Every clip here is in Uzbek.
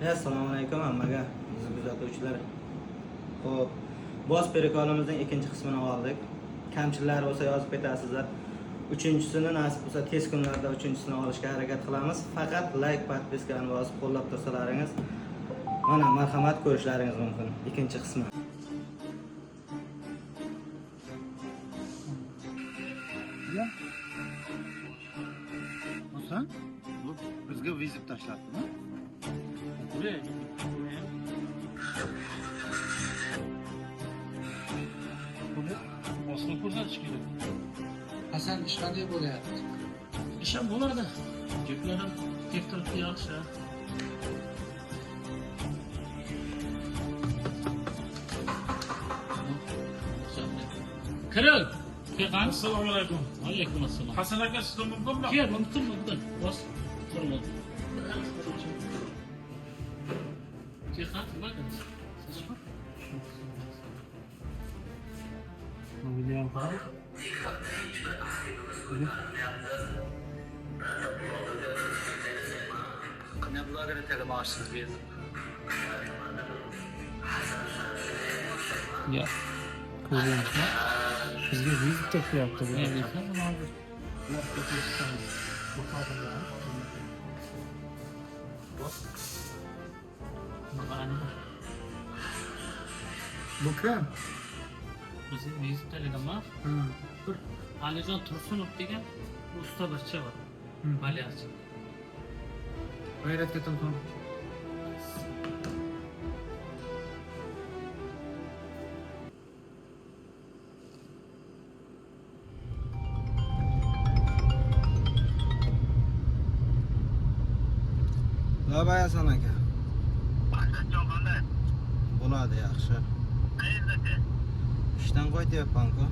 Assalomu alaykum hammaga, bizni kuzatuvchilar. Xo'p, boz perikolimizning ikkinchi qismini oldik. Kamchiliklar bo'lsa yozib ketasizlar. Uchinchisini nasib bo'lsa tez kunlarda uchinchisini olishga harakat qilamiz. Faqat like, podpiskani bosib qo'llab tursalaringiz, mana marhamat ko'rishlaringiz mumkin. Ikkinchi qismi. Bo'lsa, bu bizga vizit tashlatdimi? Boshqa ko'rsatish kerak. Hasan ish qanday bo'lyapti? Ish ham bo'lardi. Gaplar ham tektirib yaxshi. Kiring. Assalomu alaykum. Alaykum assalom. Hasan aka sizga mumkinmi? Kel, mumkin. Bos. Turmadi. Keqat nima? Videom qara. Ne bloger'ın telemaşsız biz. Ya. Ko'ryapsizmi? Bizga vizit topyapti. Bu kim? Bizim vizitdaligimiz bir Alijon Tursunov degan usta barcha bor. Malyachi. G'ayratga telefon. Labay Hasan aka. Bo'ladi yaxshi. Ishdan qaytyapman-ku.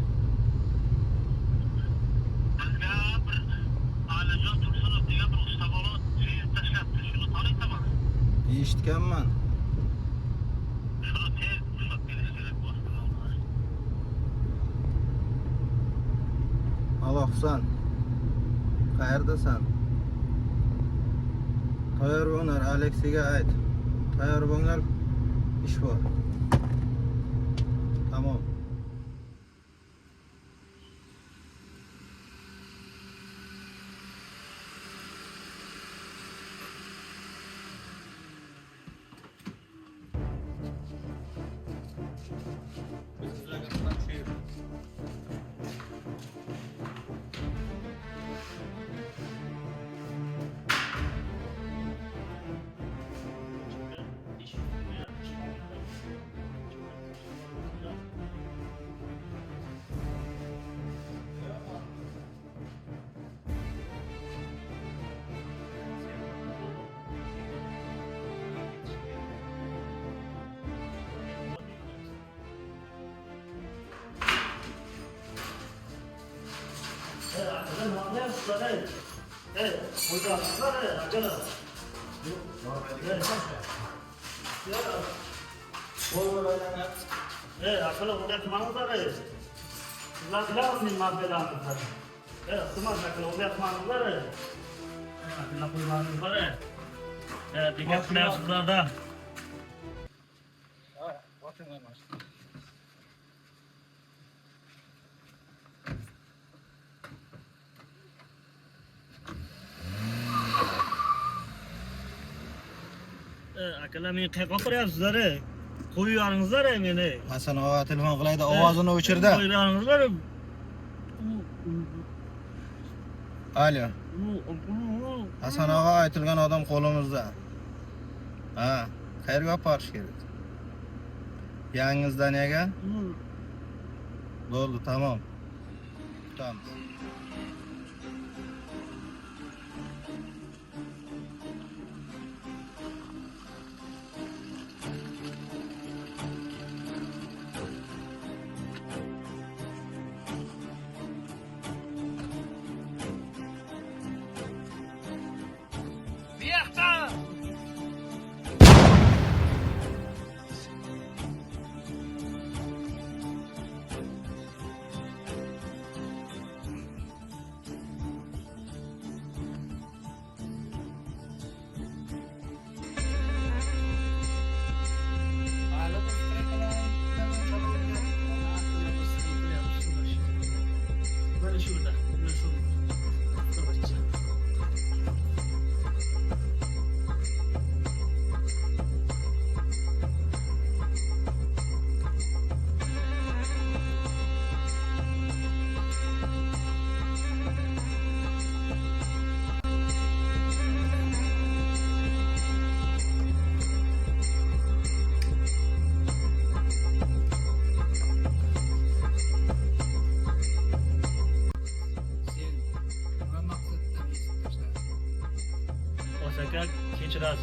Bizga bir Alijon Tursunov degan bir usta bola vizit tashlabdi. Shuni taniysizmi? Eshitganman. Shuni tez ushlab kelish kerak bo'lsa. Aloqsan. Qayerdasan? Tayyor bo'linglar, Aleksiga ayt. Tayyor bo'linglar, ish bor. Tamam. Akalar meni qayerga qo'yapsizlar? Qo'yib yuboringizlar meni. Hasan ova telefon qilaydi, ovozini o'chirdi. Qo'yib yuboringizlar. Alo. Hasan og'a aytilgan odam qo'limizda. Ha, qayerga olib borish kerak? Yangi zdaniyaga? Bo'ldi, tamom. Kutamiz.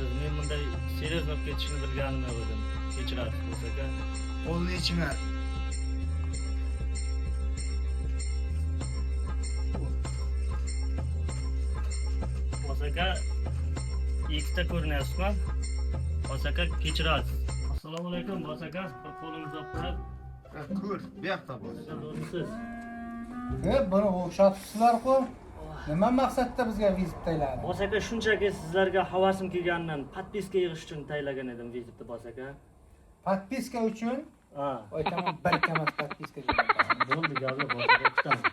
kechirasiz. Men bunday seryoz bo'lib ketishini bilganim yo'q edim. Kechirasiz bo'lsa aka. Qo'lni ichma. Bo'lsa aka ikkita ko'rinyapsizmi? Bo'lsa aka kechirasiz. Assalomu alaykum bo'lsa aka. Bir qo'lingizni olib qo'yib, Ko'r, bu yoqda bor. o'rnisiz. Buni o'xshatibsizlar-ku. Nima maqsadda bizga vizit tayladi? Bo'lsa aka shunchaki sizlarga havasim kelganidan podpiska yig'ish uchun taylagan edim vizitni bo'lsa aka. Podpiska uchun Ha. aytaman bir kamat podpiska jo'nataman. Bo'ldi, gapi bo'lsa aka kutaman.